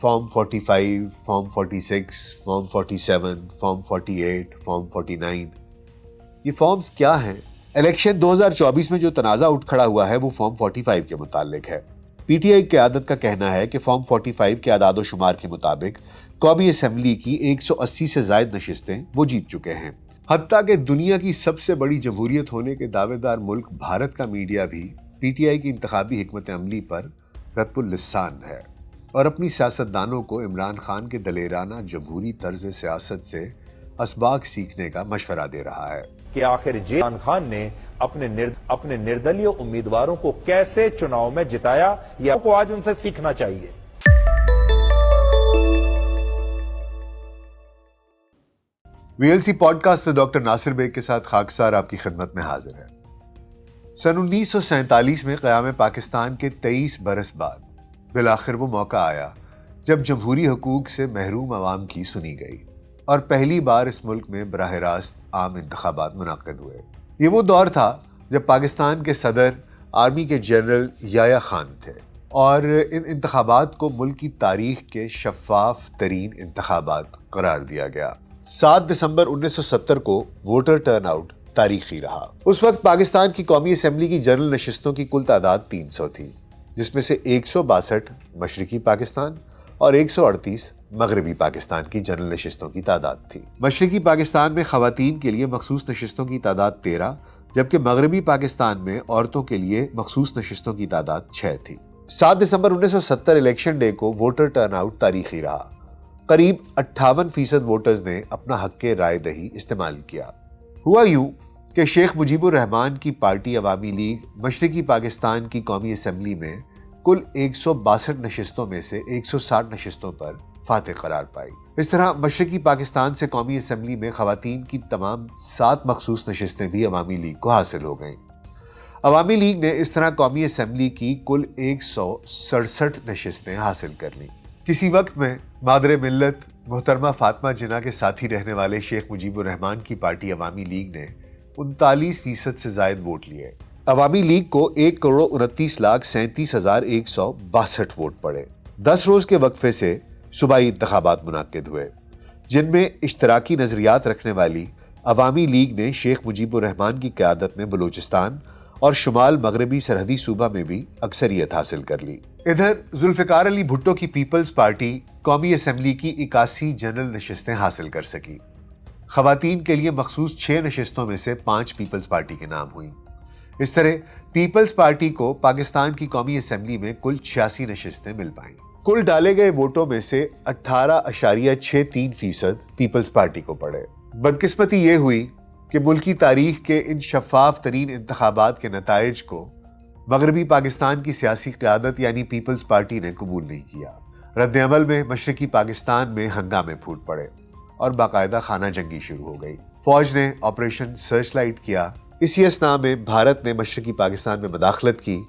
Form 45، form 46، form 47، form 48، form 49۔ یہ forms کیا ہیں؟ الیکشن 2024 میں جو تنازع اٹھ کھڑا ہوا ہے وہ فارم 45 کے متعلق ہے۔ پی ٹی آئی قیادت کا کہنا ہے کہ فارم 45 کے اعداد و شمار کے مطابق قومی اسمبلی کی 180 سے زائد نشستیں وہ جیت چکے ہیں۔ حتیٰ کہ دنیا کی سب سے بڑی جمہوریت ہونے کے دعوے دار ملک بھارت کا میڈیا بھی پی ٹی آئی کی انتخابی حکمت عملی پر رطب اللسان ہے اور اپنی سیاستدانوں کو عمران خان کے دلیرانہ جمہوری طرز سیاست سے اسباق سیکھنے کا مشورہ دے رہا ہے کہ آخر عمران خان نے اپنے نردلیہ امیدواروں کو کیسے چناؤ میں جتایا، یہ آپ کو آج ان سے سیکھنا چاہیے۔ V L C podcast میں ڈاکٹر ناصر بیگ کے ساتھ خاکسار آپ کی خدمت میں حاضر ہے۔ سن 1947 میں قیام پاکستان کے 23 برس بعد بالآخر وہ موقع آیا جب جمہوری حقوق سے محروم عوام کی سنی گئی اور پہلی بار اس ملک میں براہ راست عام انتخابات منعقد ہوئے۔ یہ وہ دور تھا جب پاکستان کے صدر آرمی کے جنرل یحییٰ خان تھے اور ان انتخابات کو ملک کی تاریخ کے شفاف ترین انتخابات قرار دیا گیا۔ 7 دسمبر 1970 کو ووٹر ٹرن آؤٹ تاریخی رہا۔ اس وقت پاکستان کی قومی اسمبلی کی جنرل نشستوں کی کل تعداد 300 تھی، جس میں سے 162 مشرقی پاکستان اور 138 مغربی پاکستان کی جنرل نشستوں کی تعداد تھی۔ مشرقی پاکستان میں خواتین کے لیے مخصوص نشستوں کی تعداد 13، جبکہ مغربی پاکستان میں عورتوں کے لیے مخصوص نشستوں کی تعداد 6 تھی۔ 7 دسمبر 1970 الیکشن ڈے کو ووٹر ٹرن آؤٹ تاریخی رہا۔ قریب 58% ووٹرز نے اپنا حق رائے دہی استعمال کیا۔ ہوا یوں کہ شیخ مجیب الرحمان کی پارٹی عوامی لیگ مشرقی پاکستان کی قومی اسمبلی میں کل 162 نشستوں میں سے 160 نشستوں پر فاتح قرار پائی۔ اس طرح مشرقی پاکستان سے قومی اسمبلی میں خواتین کی تمام 7 مخصوص نشستیں بھی عوامی لیگ کو حاصل ہو گئیں۔ عوامی لیگ نے اس طرح قومی اسمبلی کی کل 167 نشستیں حاصل کر لیں۔ کسی وقت میں مادر ملت محترمہ فاطمہ جناح کے ساتھی رہنے والے شیخ مجیب الرحمان کی پارٹی عوامی لیگ نے 39% سے زائد ووٹ لیے۔ عوامی لیگ کو 1,29,37,162 ووٹ پڑے۔ 10 روز کے وقفے سے صوبائی انتخابات منعقد ہوئے، جن میں اشتراکی نظریات رکھنے والی عوامی لیگ نے شیخ مجیب الرحمان کی قیادت میں بلوچستان اور شمال مغربی سرحدی صوبہ میں بھی اکثریت حاصل کر لی۔ ادھر ذوالفقار علی بھٹو کی پیپلز پارٹی قومی اسمبلی کی 81 جنرل نشستیں حاصل کر سکی۔ خواتین کے لیے مخصوص 6 نشستوں میں سے 5 پیپلز پارٹی کے نام ہوئیں۔ اس طرح پیپلز پارٹی کو پاکستان کی قومی اسمبلی میں کل 86 نشستیں مل پائیں۔ کل ڈالے گئے ووٹوں میں سے 18.63% پیپلز پارٹی کو پڑے۔ بدقسمتی یہ ہوئی کہ ملکی تاریخ کے ان شفاف ترین انتخابات کے نتائج کو مغربی پاکستان کی سیاسی قیادت یعنی پیپلز پارٹی نے قبول نہیں کیا۔ رد عمل میں مشرقی پاکستان میں ہنگامے پھوٹ پڑے اور باقاعدہ خانہ جنگی شروع ہو گئی۔ فوج نے آپریشن سرچ لائٹ کیا۔ اسی اثناء میں بھارت نے مشرقی پاکستان میں مداخلت کی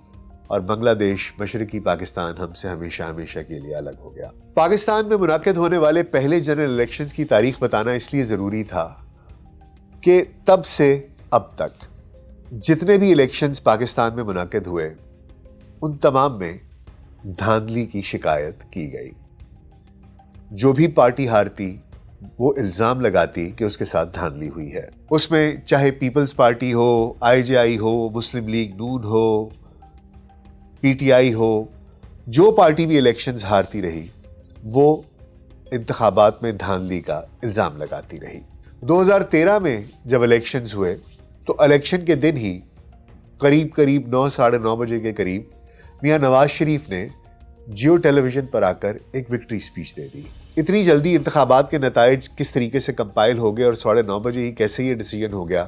اور بنگلہ دیش مشرقی پاکستان ہم سے ہمیشہ کے لیے الگ ہو گیا۔ پاکستان میں منعقد ہونے والے پہلے جنرل الیکشنز کی تاریخ بتانا اس لیے ضروری تھا کہ تب سے اب تک جتنے بھی الیکشنز پاکستان میں منعقد ہوئے ان تمام میں دھاندلی کی شکایت کی گئی۔ جو بھی پارٹی ہارتی وہ الزام لگاتی کہ اس کے ساتھ دھاندلی ہوئی ہے۔ اس میں چاہے پیپلز پارٹی ہو، آئی جے آئی ہو، مسلم لیگ نون ہو، پی ٹی آئی ہو، جو پارٹی بھی الیکشنز ہارتی رہی وہ انتخابات میں دھاندلی کا الزام لگاتی رہی۔ 2013 میں جب الیکشنز ہوئے تو الیکشن کے دن ہی قریب 9 بجے کے قریب میاں نواز شریف نے جیو ٹیلی ویژن پر آ کر ایک وکٹری سپیچ دے دی۔ اتنی جلدی انتخابات کے نتائج کس طریقے سے کمپائل ہو گئے اور 9:30 بجے ہی کیسے یہ ڈیسیجن ہو گیا،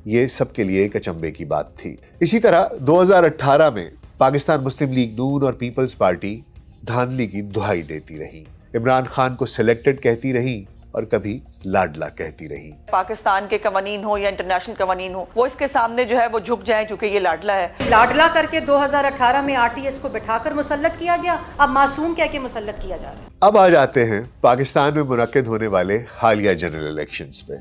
یہ سب کے لیے ایک اچنبے کی بات تھی۔ اسی طرح 2018 میں پاکستان مسلم لیگ نون اور پیپلز پارٹی دھاندلی کی دہائی دیتی رہی، عمران خان کو سلیکٹڈ کہتی رہی اور کبھی لاڈلا کہتی رہی۔ پاکستان کے قوانین ہو یا انٹرنیشنل قوانین ہو وہ اس کے سامنے جو ہے وہ جھک جائیں چونکہ یہ لاڈلا ہے۔ لاڈلا کر کے 2018 میں آر ٹی ایس کو بٹھا کر مسلط کیا گیا، اب معصوم کہہ کے مسلط کیا جا رہا ہے۔ اب آ جاتے ہیں پاکستان میں منعقد ہونے والے حالیہ جنرل الیکشنز پہ۔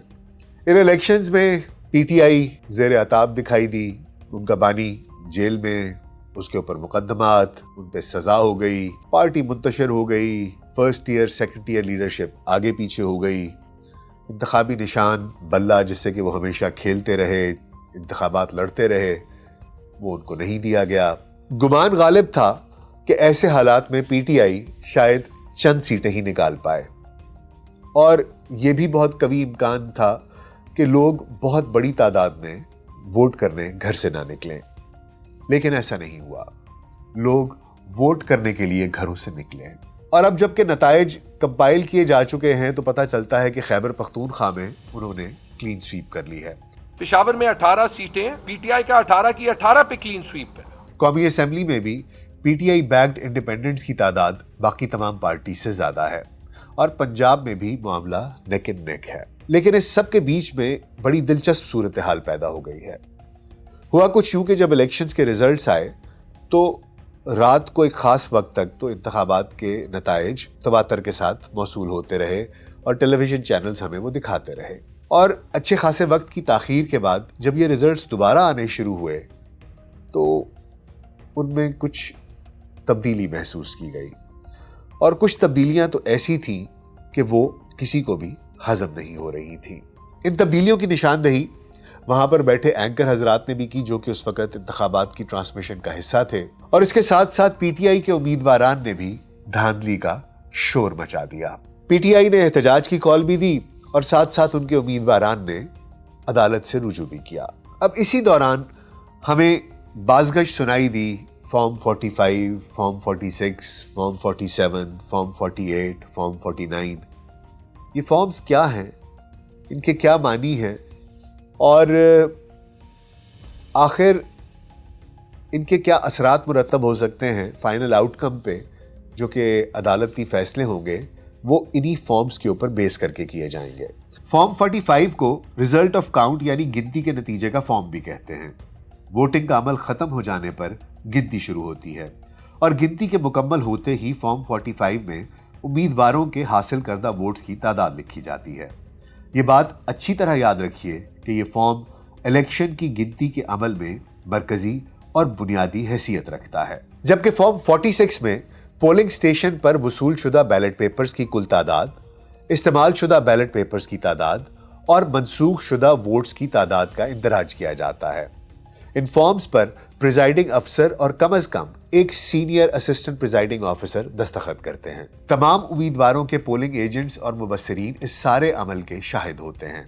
ان الیکشنز میں پی ٹی آئی زیر عتاب دکھائی دی، ان کا بانی جیل میں، اس کے اوپر مقدمات، ان پہ سزا ہو گئی، پارٹی منتشر ہو گئی، first year second year leadership آگے پیچھے ہو گئی، انتخابی نشان بلہ جس سے کہ وہ ہمیشہ کھیلتے رہے، انتخابات لڑتے رہے، وہ ان کو نہیں دیا گیا۔ گمان غالب تھا کہ ایسے حالات میں پی ٹی آئی شاید چند سیٹیں ہی نکال پائے، اور یہ بھی بہت قوی امکان تھا کہ لوگ بہت بڑی تعداد میں ووٹ کرنے گھر سے نہ نکلیں، لیکن ایسا نہیں ہوا۔ لوگ ووٹ کرنے کے لیے گھروں سے نکلے، اور اب جب کہ نتائج کمپائل کیے جا چکے ہیں تو پتہ چلتا ہے کہ خیبر پختونخوا میں انہوں نے کلین سویپ کر لی ہے۔ پشاور میں 18 سیٹیں، پی ٹی آئی کا 18 کی 18 پہ کلین سویپ ہے۔ قومی اسمبلی میں بھی پی ٹی آئی بیکڈ انڈیپینڈنٹس کی تعداد باقی تمام پارٹی سے زیادہ ہے، اور پنجاب میں بھی معاملہ نیک اینڈ نیک ہے۔ لیکن اس سب کے بیچ میں بڑی دلچسپ صورتحال پیدا ہو گئی ہے۔ ہوا کچھ یوں کہ جب الیکشنز کے ریزلٹس آئے تو رات کو ایک خاص وقت تک تو انتخابات کے نتائج تواتر کے ساتھ موصول ہوتے رہے، اور ٹیلی ویژن چینلز ہمیں وہ دکھاتے رہے، اور اچھے خاصے وقت کی تاخیر کے بعد جب یہ ریزلٹس دوبارہ آنے شروع ہوئے تو ان میں کچھ تبدیلی محسوس کی گئی، اور کچھ تبدیلیاں تو ایسی تھیں کہ وہ کسی کو بھی ہضم نہیں ہو رہی تھی۔ ان تبدیلیوں کی نشاندہی وہاں پر بیٹھے اینکر حضرات نے بھی کی، جو کہ اس وقت انتخابات کی ٹرانسمیشن کا حصہ تھے، اور اس کے ساتھ ساتھ پی ٹی آئی کے امیدواران نے بھی دھاندلی کا شور مچا دیا۔ پی ٹی آئی نے احتجاج کی کال بھی دی، اور ساتھ ساتھ ان کے امیدواران نے عدالت سے رجوع بھی کیا۔ اب اسی دوران ہمیں بازگشت سنائی دی، form 45، form 46، form 47، form 48، form 49۔ یہ فارمز کیا ہیں، ان کے کیا معنی ہیں، اور آخر ان کے کیا اثرات مرتب ہو سکتے ہیں فائنل آؤٹ کم پہ، جو کہ عدالتی فیصلے ہوں گے وہ انہی فارمز کے اوپر بیس کر کے کیے جائیں گے۔ فارم 45 کو ریزلٹ آف کاؤنٹ یعنی گنتی کے نتیجے کا فارم بھی کہتے ہیں۔ ووٹنگ کا عمل ختم ہو جانے پر گنتی شروع ہوتی ہے، اور گنتی کے مکمل ہوتے ہی فارم 45 میں امیدواروں کے حاصل کردہ ووٹس کی تعداد لکھی جاتی ہے۔ یہ بات اچھی طرح یاد رکھیے کہ یہ فارم الیکشن کی گنتی کے عمل میں مرکزی اور بنیادی حیثیت رکھتا ہے، جبکہ فارم 46 میں پولنگ سٹیشن پر وصول شدہ بیلٹ پیپرز کی کل تعداد، استعمال شدہ بیلٹ پیپرز کی تعداد اور منسوخ شدہ ووٹس کی تعداد کا اندراج کیا جاتا ہے۔ ان فارمز پر پریزائڈنگ افسر اور کم از کم ایک سینئر اسسٹنٹ پریزائڈنگ آفیسر دستخط کرتے ہیں۔ تمام امیدواروں کے پولنگ ایجنٹس اور مبصرین اس سارے عمل کے شاہد ہوتے ہیں۔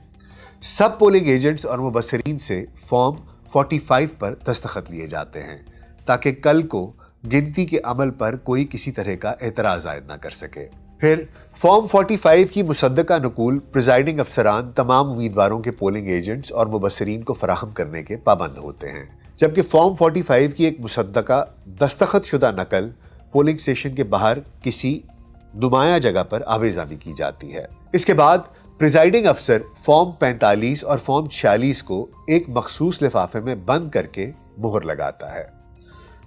سب پولنگ ایجنٹس اور مبصرین سے فارم 45 پر دستخط لیے جاتے ہیں تاکہ کل کو گنتی کے عمل پر کوئی کسی طرح کا اعتراض عائد نہ کر سکے۔ پھر فارم 45 کی مصدقہ نقول پریزائڈنگ افسران تمام امیدواروں کے پولنگ ایجنٹس اور مبصرین کو فراہم کرنے کے پابند ہوتے ہیں، جبکہ فارم 45 کی ایک مصدقہ دستخط شدہ نقل پولنگ اسٹیشن کے باہر کسی نمایاں جگہ پر آویزاں بھی کی جاتی ہے۔ اس کے بعد پریزائڈنگ افسر فارم 45 اور فارم 46 کو ایک مخصوص لفافے میں بند کر کے مہر لگاتا ہے۔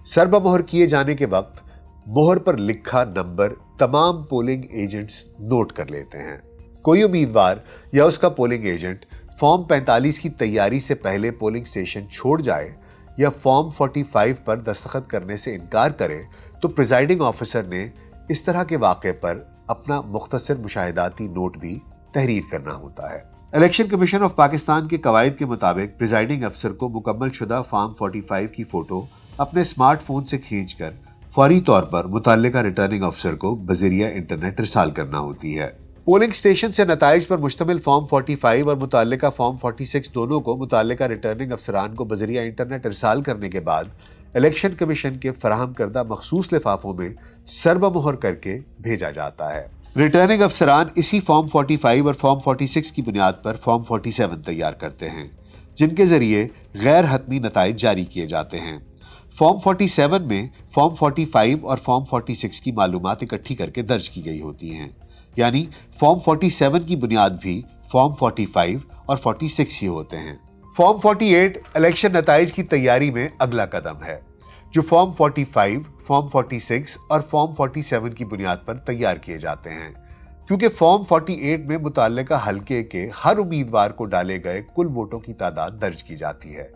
سربہ مہر کیے جانے کے وقت مہر پر لکھا نمبر تمام پولنگ ایجنٹس نوٹ کر لیتے ہیں۔ کوئی امیدوار یا اس کا پولنگ ایجنٹ فارم 45 کی تیاری سے پہلے پولنگ سٹیشن چھوڑ جائے یا فارم 45 پر دستخط کرنے سے انکار کرے تو پریزائڈنگ آفیسر نے اس طرح کے واقعے پر اپنا مختصر مشاہداتی نوٹ بھی تحریر کرنا ہوتا ہے۔ الیکشن کمیشن آف پاکستان کے قواعد کے مطابق پریزائڈنگ افسر کو مکمل شدہ فارم 45 کی فوٹو اپنے اسمارٹ فون سے کھینچ کر فوری طور پر متعلقہ ریٹرننگ افسر کو بذریعہ انٹرنیٹ ارسال کرنا ہوتی ہے۔ پولنگ سٹیشن سے نتائج پر مشتمل فارم 45 اور متعلقہ فارم 46 دونوں کو متعلقہ ریٹرننگ افسران کو بذریعہ انٹرنیٹ ارسال کرنے کے بعد الیکشن کمیشن کے فراہم کردہ مخصوص لفافوں میں سربہ مہر کر کے بھیجا جاتا ہے۔ ریٹرننگ افسران اسی فارم 45 اور فارم 46 کی بنیاد پر فارم 47 تیار کرتے ہیں، جن کے ذریعے غیر حتمی نتائج جاری کیے جاتے ہیں۔ فارم 47 میں فارم 45 اور فارم 46 کی معلومات اکٹھی کر کے درج کی گئی ہوتی ہیں، یعنی فارم 47 کی بنیاد بھی فارم 45 اور 46 ہی ہوتے ہیں۔ فارم 48 الیکشن نتائج کی تیاری میں اگلا قدم ہے، جو فارم 45، فارم 46 اور فارم 47 کی بنیاد پر تیار کیے جاتے ہیں، کیونکہ فارم 48 میں متعلقہ حلقے کے ہر امیدوار کو ڈالے گئے کل ووٹوں کی تعداد درج کی جاتی ہے،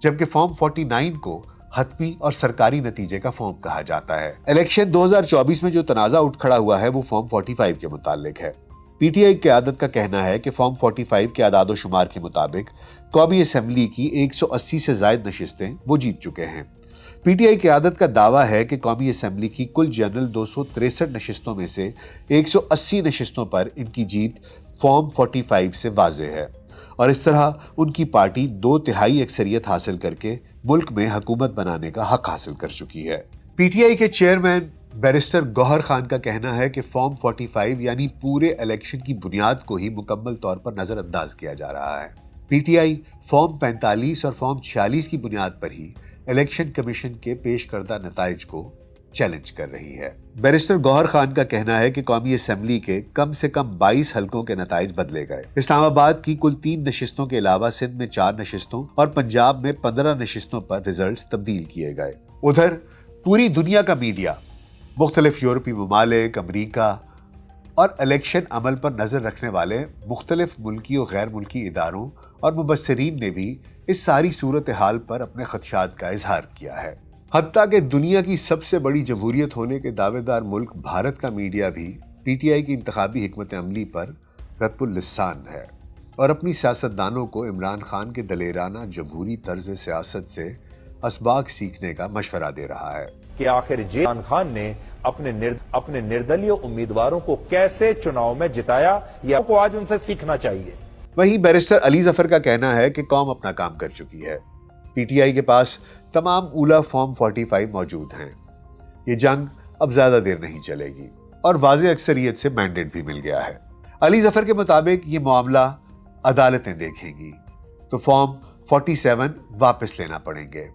جبکہ فارم 49 کو حتمی اور سرکاری نتیجے کا فارم کہا جاتا ہے۔ الیکشن 2024 میں جو تنازع اٹھ کھڑا ہوا ہے وہ فارم 45 کے متعلق ہے۔ پی ٹی آئی قیادت کا کہنا ہے کہ فارم 45 کے اعداد و شمار کے مطابق قومی اسمبلی کی 180 سے زائد نشستیں وہ جیت چکے ہیں۔ پی ٹی آئی قیادت کا دعویٰ ہے کہ قومی اسمبلی کی کل جنرل 263 نشستوں میں سے 180 نشستوں پر ان کی جیت فارم 45 سے واضح ہے، اور اس طرح ان کی پارٹی 2/3 اکثریت حاصل کر کے ملک میں حکومت بنانے کا حق حاصل کر چکی ہے۔ پی ٹی آئی کے چیئرمین بیرسٹر گوہر خان کا کہنا ہے کہ فارم 45 یعنی پورے الیکشن کی بنیاد کو ہی مکمل طور پر نظر انداز کیا جا رہا ہے۔ پی ٹی آئی فارم 45 اور فارم 46 کی بنیاد پر ہی الیکشن کمیشن کے پیش کردہ نتائج کو چیلنج کر رہی ہے۔ بیرسٹر گوہر خان کا کہنا ہے کہ قومی اسمبلی کے کم سے کم 22 حلقوں کے نتائج بدلے گئے۔ اسلام آباد کی کل 3 نشستوں کے علاوہ سندھ میں 4 نشستوں اور پنجاب میں 15 نشستوں پر ریزلٹس تبدیل کیے گئے۔ ادھر پوری دنیا کا میڈیا، مختلف یورپی ممالک، امریکہ اور الیکشن عمل پر نظر رکھنے والے مختلف ملکی و غیر ملکی اداروں اور مبصرین نے بھی اس ساری صورتحال پر اپنے خدشات کا اظہار کیا ہے۔ حتیٰ کہ دنیا کی سب سے بڑی جمہوریت ہونے کے دعوے دار ملک بھارت کا میڈیا بھی پی ٹی آئی کی انتخابی حکمت عملی پر رطب اللسان ہے اور اپنی سیاستدانوں کو عمران خان کے دلیرانہ جمہوری طرز سیاست سے اسباق سیکھنے کا مشورہ دے رہا ہے کہ آخر عمران خان نے اپنے نردلیہ امیدواروں کو کیسے چناؤ میں جتایا، یا کو آج ان سے سیکھنا چاہیے۔ وہیں بیرسٹر علی ظفر کا کہنا ہے کہ قوم اپنا کام کر چکی ہے۔ پی ٹی آئی کے پاس تمام اولا فارم 45 موجود ہیں۔ یہ جنگ اب زیادہ دیر نہیں چلے گی اور واضح اکثریت سے مینڈیٹ بھی مل گیا ہے۔ علی ظفر کے مطابق یہ معاملہ عدالتیں دیکھیں گی تو فارم 47 واپس لینا پڑیں گے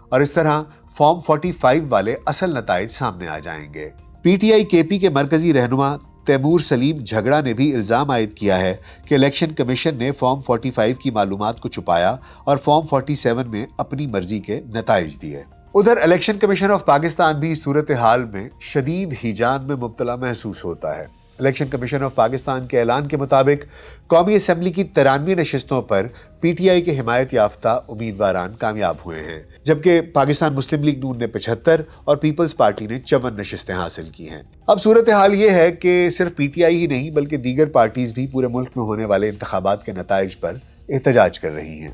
اور اس طرح فارم 45 والے اصل نتائج سامنے آ جائیں گے۔ پی ٹی آئی کے پی کے مرکزی رہنما تیمور سلیم جھگڑا نے بھی الزام عائد کیا ہے کہ الیکشن کمیشن نے فارم 45 کی معلومات کو چھپایا اور فارم 47 میں اپنی مرضی کے نتائج دیے۔ ادھر الیکشن کمیشن آف پاکستان بھی صورتحال میں شدید ہیجان میں مبتلا محسوس ہوتا ہے۔ الیکشن کمیشن آف پاکستان کے اعلان کے مطابق قومی اسمبلی کی 93 نشستوں پر پی ٹی آئی کے حمایت یافتہ امیدواران کامیاب ہوئے ہیں، جبکہ پاکستان مسلم لیگ نون نے 75 اور پیپلز پارٹی نے 54 نشستیں حاصل کی ہیں۔ اب صورتحال یہ ہے کہ صرف پی ٹی آئی ہی نہیں بلکہ دیگر پارٹیز بھی پورے ملک میں ہونے والے انتخابات کے نتائج پر احتجاج کر رہی ہیں۔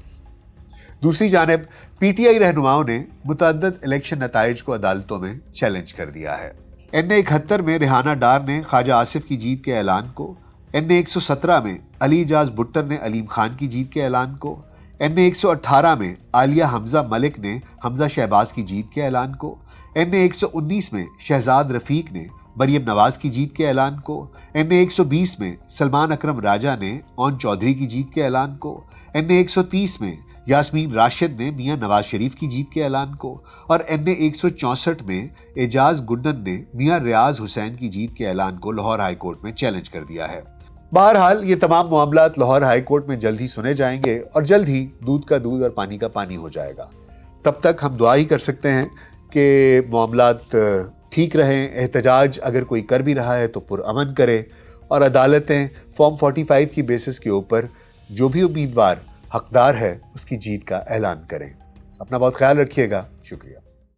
دوسری جانب پی ٹی آئی رہنماؤں نے متعدد الیکشن نتائج کو عدالتوں میں چیلنج کر دیا ہے۔ این اے 71 میں ریحانہ ڈار نے خواجہ آصف کی جیت کے اعلان کو، این اے 117 میں علی اعجاز بٹر نے علیم خان کی جیت کے اعلان کو، این اے 118 میں عالیہ حمزہ ملک نے حمزہ شہباز کی جیت کے اعلان کو، این اے 119 میں شہزاد رفیق نے مریم نواز کی جیت کے اعلان کو، این اے 120 میں سلمان اکرم راجہ نے اون چودھری کی جیت کے اعلان کو، این اے 130 میں یاسمین راشد نے میاں نواز شریف کی جیت کے اعلان کو، اور این اے 164 میں اعجاز گڈن نے میاں ریاض حسین کی جیت کے اعلان کو لاہور ہائی کورٹ میں چیلنج کر دیا ہے۔ بہرحال یہ تمام معاملات لاہور ہائی کورٹ میں جلد ہی سنے جائیں گے اور جلد ہی دودھ کا دودھ اور پانی کا پانی ہو جائے گا۔ تب تک ہم دعا ہی کر سکتے ہیں کہ معاملات ٹھیک رہیں، احتجاج اگر کوئی کر بھی رہا ہے تو پرامن کرے اور عدالتیں فارم 45 کی بیسس کے اوپر جو بھی امیدوار حقدار ہے اس کی جیت کا اعلان کریں۔ اپنا بہت خیال رکھیے گا، شکریہ۔